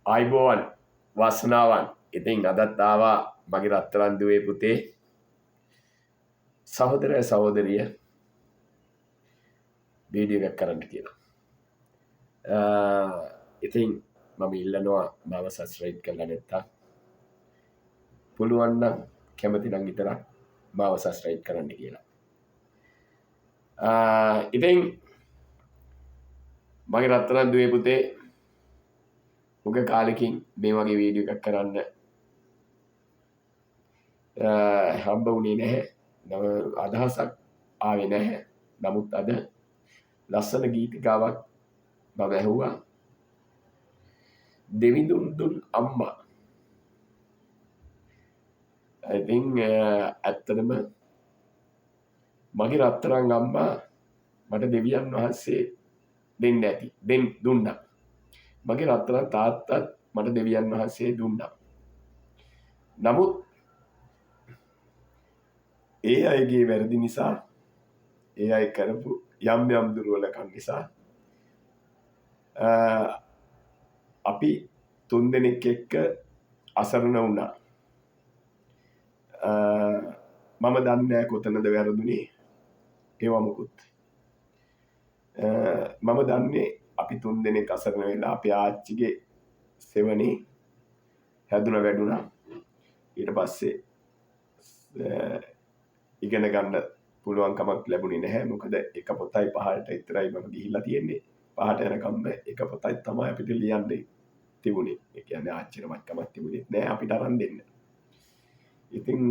ආයිබෝවන් වාසනාවන්. ඉතින් අදත් ආවා මගේ රත්තරන් දුවේ පුතේ සහෝදරය සහෝදරිය වීඩියෝ එකක් කරන්න කියලා. ඉතින් මම ඉල්ලනවා මාව සබ්ස්ක්‍රයිබ් කරලා නැත්තම් පුළුවන් නම් කැමති නම් විතරක් මාව සබ්ස්ක්‍රයිබ් කරන්න කියලා. ඉතින් මගේ රත්තරන් දුවේ පුතේ උග කාලෙකින් මේ වගේ වීඩියෝ එකක් කරන්න හම්බ වුණේ නැහැ. අදහසක් ආවේ නැහැ. නමුත් අද ලස්සන ගීතිකාවක් මම ඇහුවා. දෙවිඳුන් දුන් අම්මා. ඉතින් ඇත්තටම මගේ රත්තරන් අම්මා මට දෙවියන් වහන්සේ දෙන්න ඇති. දුන්නා. මගේ රත්තරන් තාත්තත් මට දෙවියන් වහන්සේ දුන්නා. නමුත් ඒ අයගේ වැරදි නිසා, ඒ අය කරපු යම් දුර්වලකම් නිසා අපි 3 දෙනෙක් එක්ක අසරණ වුණා. මම දන්නේ නැහැ කොතනද වැරදුනේ. ඒවා මොකුත්. මම දන්නේ අපි 3 දෙනෙක් අසරණ වෙලා අපේ ආච්චිගේ සෙවණේ හැදුන වැඩුණා. ඊට පස්සේ ඉගෙන ගන්න පුළුවන් කමක් ලැබුණේ නැහැ. මොකද එක පොතයි පහට විතරයි මම ගිහිල්ලා තියෙන්නේ. පහට යනකම් එක පොතයි තමයි අපිට ලියන්න තිබුණේ. ඒ කියන්නේ ආච්චිරමත් කමක් තිබුණේ නැහැ අපිට අරන් දෙන්න. ඉතින්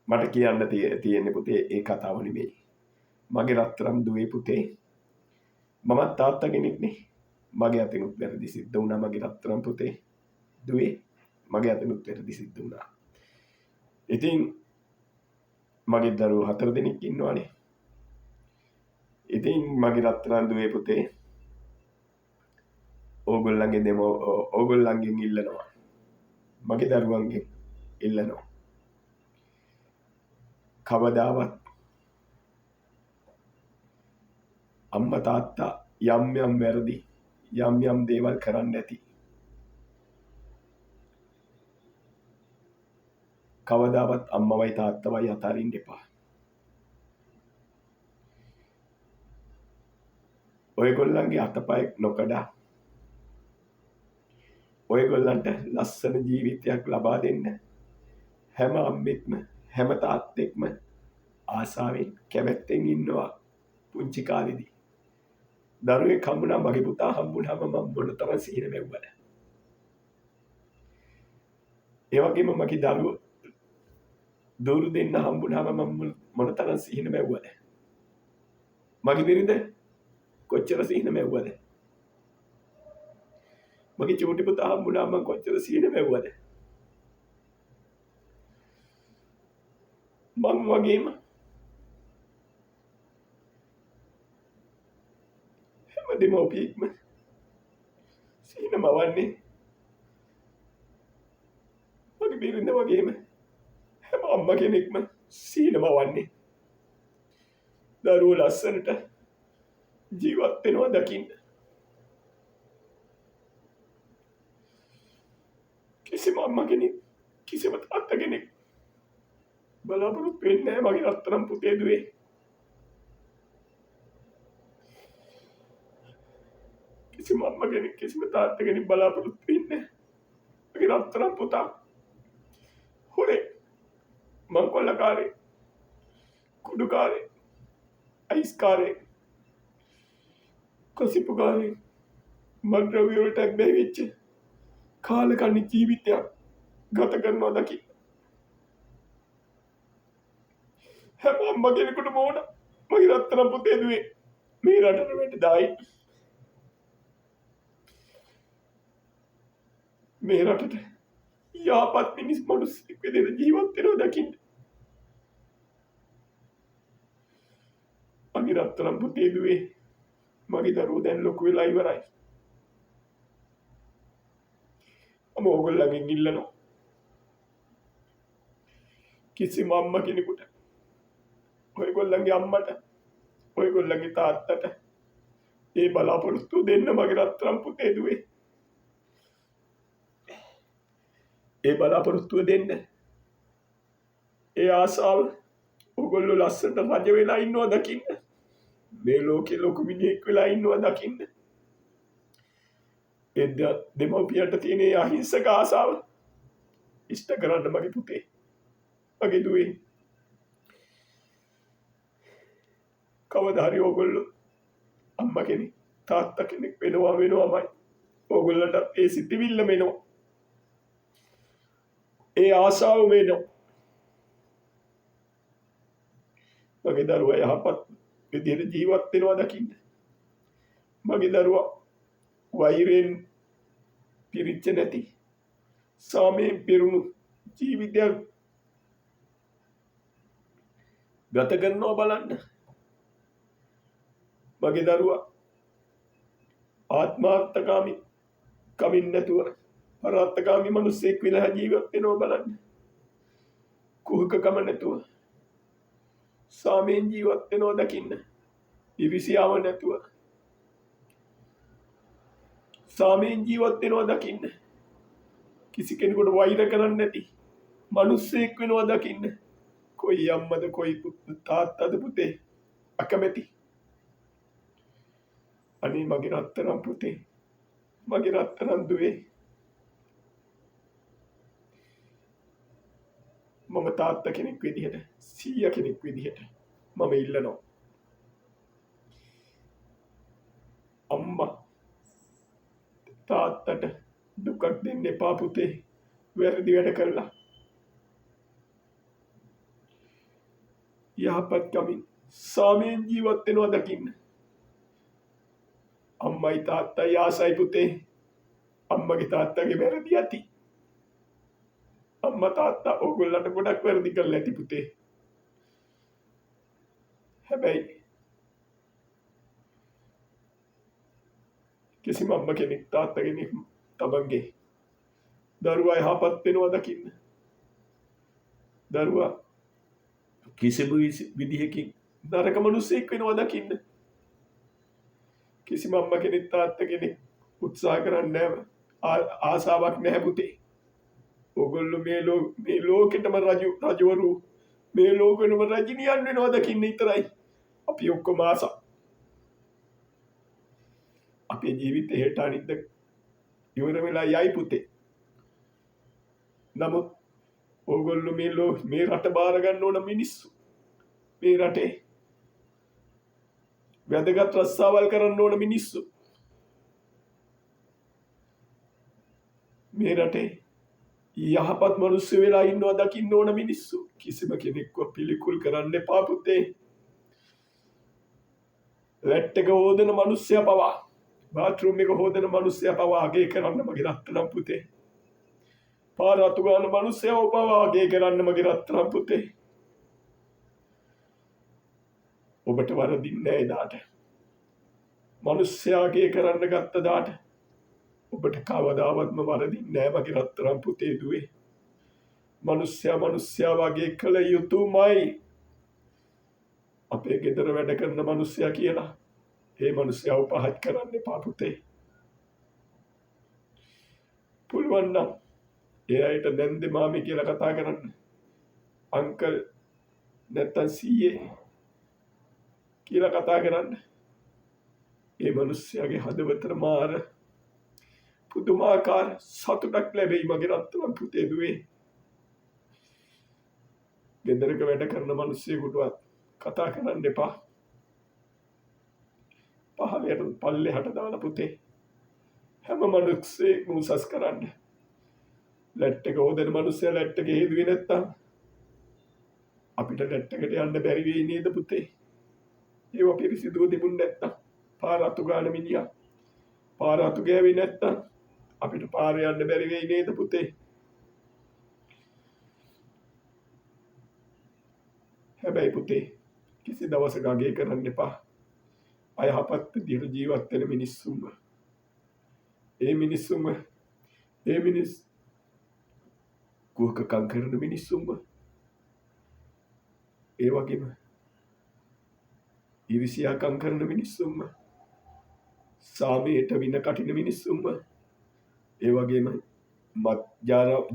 මට කියන්න තියෙන්නේ පුතේ ඒ කතාව නෙමෙයි. මගේ රත්තරන් දුවේ පුතේ මමත් තාත්තා කෙනෙක්නේ. මගේ අතිනුත් වැරදි සිද්ධ වුණා. මගේ රත්තරන් පුතේ දුවේ මගේ අතිනුත් වැරදි සිද්ධ වුණා. ඉතින් මගේ දරුවෝ 4 දෙනෙක් ඉන්නවානේ. ඉතින් මගේ රත්තරන් දුවේ පුතේ ඕගොල්ලන්ගෙන් ඉල්ලනවා. මගේ දරුවන්ගෙන් ඉල්ලනවා. කවදාවත් අම්මා තාත්තා යම් වැරදි යම් දේවල් කරන්න ඇති. කවදාවත් අම්මවයි තාත්තවයි අතාරින්න එපා. ඔයගොල්ලන්ගේ අතපය නොකඩා ඔයගොල්ලන්ට ලස්සන ජීවිතයක් ලබා දෙන්න හැම අම්මෙක්ම හැම තාත්තෙක්ම ආසාවෙන් කැමැත්තෙන් ඉන්නවා පුංචි කාලෙදී. දරුවෙක් හම්බුණා මගේ පුතා හම්බුණාම මම මොනතරම් සිහින මැව්වද. ඒ වගේම මගේ දරුවෝ දూరు දෙන්න හම්බුණාම මම මොනතරම් සිහින මැව්වද. මගේ බිරිඳ කොච්චර සිහින මැව්වද. මගේ චූටි පුතා හම්බුණාම මම කොච්චර සිහින මැව්වද. මං වගේම හැම දෙමව්පියෙක්ම සිහින මවන්නේ මගේ බිරිඳ වගේම හැම අම්මා කෙනෙක්ම සිහින මවන්නේ දරුවෝ ලස්සනට ජීවත් වෙනවා දකින්න. කිසිම අම්මා කෙනෙක් කිසිම තාත්තා කෙනෙක් බලාපොරොත්තු වෙන්නේ නැහැ මගේ රත්තරන් පුතේ දුවේ. කිසිම අම්මා කෙනෙක් කිසිම තාත්තා කෙනෙක් බලාපොරොත්තු වෙන්නේ නැහැ මගේ රත්තරන් පුතා හොරේ මංකොල්ලකාරේ කුඩුකාරේ අයිස්කාරේ කොසිපුකාරේ මද්ද්‍රව්‍ය වලට බැහැ වෙච්ච කාලකන්ණි ජීවිතයක් ගත කරනවා දකි. හැම අම්මා කෙනෙකුටම ඕන මගේ රත්තරන් පුතේ දුවේ මේ රටට වැඩදායි. මේ රටට යහපත් මිනිස් මිනිස්සෙක් විදිහට ජීවත් වෙනවා දකින්න. මගේ රත්තරන් පුතේ දුවේ මගේ දරුවෝ දැන් ලොකු වෙලා ඉවරයි. මම ඕගොල්ලන්ගෙන් ඉල්ලනවා කිසිම අම්මා කෙනෙකුට ඔයගොල්ලන්ගේ අම්මට ඔයගොල්ලන්ගේ තාත්තට ඒ බලාපොරොත්තු දෙන්න මගේ රත්තරන් පුතේ දුවේ. ඒ බලාපොරොත්තුව දෙන්න. ඒ ආසාව ඔයගොල්ලෝ ලස්සනට රජ වෙලා ඉන්නවා දකින්න. මේ ලෝකේ ලොකු මිනිහෙක් වෙලා ඉන්නවා දකින්න. ඒ දෙමව්පියන්ට තියෙන ඒ අහිංසක ආසාව ඉෂ්ට කරන්න මගේ පුතේ, මගේ දුවේ. කවදා හරි ඔයගොල්ලෝ අම්මා කෙනෙක් තාත්තා කෙනෙක් වෙනවාමයි. ඔයගොල්ලන්ට ඒ සිතිවිල්ල මෙනවා. ඒ ආසාව මෙනවා. මගේ දරුවා යහපත් විදිහට ජීවත් වෙනවා දකින්න. මගේ දරුවා වෛරයෙන් පිරිච්ච නැති සාමයෙන් පිරුණු ජීවිතයක් ගත කරනවා බලන්න. මගේ දරුවා ආත්මාර්ථකාමී කමින් නැතුව පරාර්ථකාමී මිනිසෙක් විලා ජීවත් වෙනවා බලන්න. කුහකකම නැතුව සාමයෙන් ජීවත් වෙනවා දකින්න. ඉරිසියාව නැතුව සාමයෙන් ජීවත් වෙනවා දකින්න. කිසි කෙනෙකුට වෛර කරන්නේ නැති මිනිසෙක් වෙනවා දකින්න. කොයි අම්මද කොයි තාත්තද පුතේ අකමැති. අනේ මගේ රත්තරන් පුතේ, මගේ රත්තරන් දුවේ. මම තාත්තා කෙනෙක් විදිහට, සීයා කෙනෙක් විදිහට මම ඉල්ලනවා. අම්මා තාත්තට දුකක් දෙන්න එපා පුතේ. වැරදි වැඩ කළා. යහපත් කමින් සාමයෙන් ජීවත් වෙනවා දකින්න. අම්මයි තාත්තයි ආසයි පුතේ. අම්මගේ තාත්තගේ වැරදි ඇති. අම්මා තාත්තා ඕගොල්ලන්ට ගොඩක් වැරදි කරලා ඇති පුතේ. හැබැයි කිසිම අම්මා කෙනෙක් තාත්තා කෙනෙක් තමන්ගේ දරුවා යහපත් වෙනවා දකින්න. දරුවා කිසිම විදිහකින් නරක මිනිසෙක් වෙනවා දකින්න. කිසිම අම්මා කෙනෙක් තාත්තා කෙනෙක් උත්සාහ කරන්නේ නැහැ. ආසාවක් නැහැ පුතේ. ඔයගොල්ලෝ මේ ලෝකෙටම රජවරු, මේ ලෝකෙටම රජිනියන් වෙනවා දකින්න විතරයි අපි ඔක්කොම ආසා. අපේ ජීවිතේ හෙට අනිද්ද ඉවර වෙලා යයි පුතේ. නමුත් ඔයගොල්ලෝ මේ රට බාර ගන්න ඕන මිනිස්සු. මේ රටේ වැදගත් රස්සාවල් කරන්න ඕන මිනිස්සු. මේ රටේ යහපත් මිනිස්සු වෙලා ඉන්නවා දකින්න ඕන මිනිස්සු. කිසිම කෙනෙක්ව පිළිකුල් කරන්න එපා පුතේ. ලැට් එක හොදන මිනිස්සයා පවා, බාත්රූම් එක හොදන මිනිස්සයා පවා අගේ කරන්න මගේ රත්තරන් පුතේ. පාර අතු ගන්න මිනිස්සයා පවා අගේ කරන්න මගේ රත්තරන් පුතේ. ඔබට වරදින්නේ නැහැ එදාට. මිනිස්සයාගේ කරන්න ගත්ත දාට ඔබට කවදාවත්ම වරදින්නේ නැහැ මගේ රත්තරන් පුතේ දුවේ. මිනිස්සයා වගේ කළ යුතුමයි. අපේ ගෙදර වැඩ කරන මිනිස්සයා කියලා ඒ මිනිස්සයා උපහාස කරන්න එපා පුතේ. පුළුවන් නම් ඒ අයට දැන්දේ මාමි කියලා කතා කරන්න. අංකල් නැත්තම් සීයේ කියලා කතා කරන්න. ඒ මිනිස්සයාගේ හදවතට මාර පුදුමාකාර සතුටක් ලැබෙයි මගේ රත්තරන් පුතේ දුවේ. ගෙදරක වැඩ කරන මිනිස්සුන්ටවත් කතා කරන්න එපා. පල්ලෙහාට දාලා පුතේ. හැම මිනිස්සෙක්ම උසස් කරන්න. ලැට් එක හොදන මිනිස්සයා ලැට් එක හේදුවේ නැත්තම් අපිට ලැට් එකට යන්න බැරි වෙයි නේද පුතේ? ඒව පිරිසිදුව තිබුණ නැත්තම් පාර අතු ගන්න මිනිහා පාර අතු ගෑවේ නැත්තම් අපිට පාරේ යන්න බැරි වෙයි නේද පුතේ? හැබැයි පුතේ කිසි දවසක අගේ කරන්න එපා. අයහපත් විදිහට ජීවත් වෙන මිනිස්සුන්ව. ඒ මිනිස් කුහකකම් කරන මිනිස්සුන්ව. ඒ වගේම ඉරිසියාකම් කරන මිනිස්සුන්ව. සාමයට වින කටින මිනිස්සුන්ව. ඒ වගේම මත්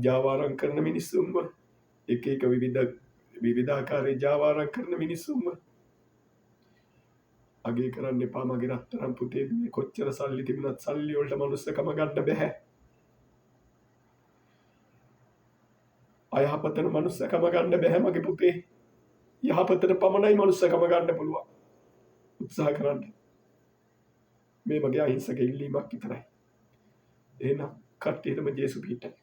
ජාවාරම් කරන මිනිස්සුන්ව එක විවිධාකාරයේ ජාවාරම් කරන මිනිස්සුන්ව අගේ කරන්න එපා මගේ රත්තරන් පුතේ කොච්චර සල්ලි තිබුණත් සල්ලි වලට මනුස්සකම ගන්න බෑ. අයහපතට මනුස්සකම ගන්න බෑ මගේ පුතේ. යහපතට පමණයි මනුස්සකම ගන්න පුළුවන්. උත්සාහ කරන්න. මේ මගේ අහිංසක ඉල්ලීමක් විතරයි. එහෙනම් කට්ටියටම ජේසු පිහිටයි.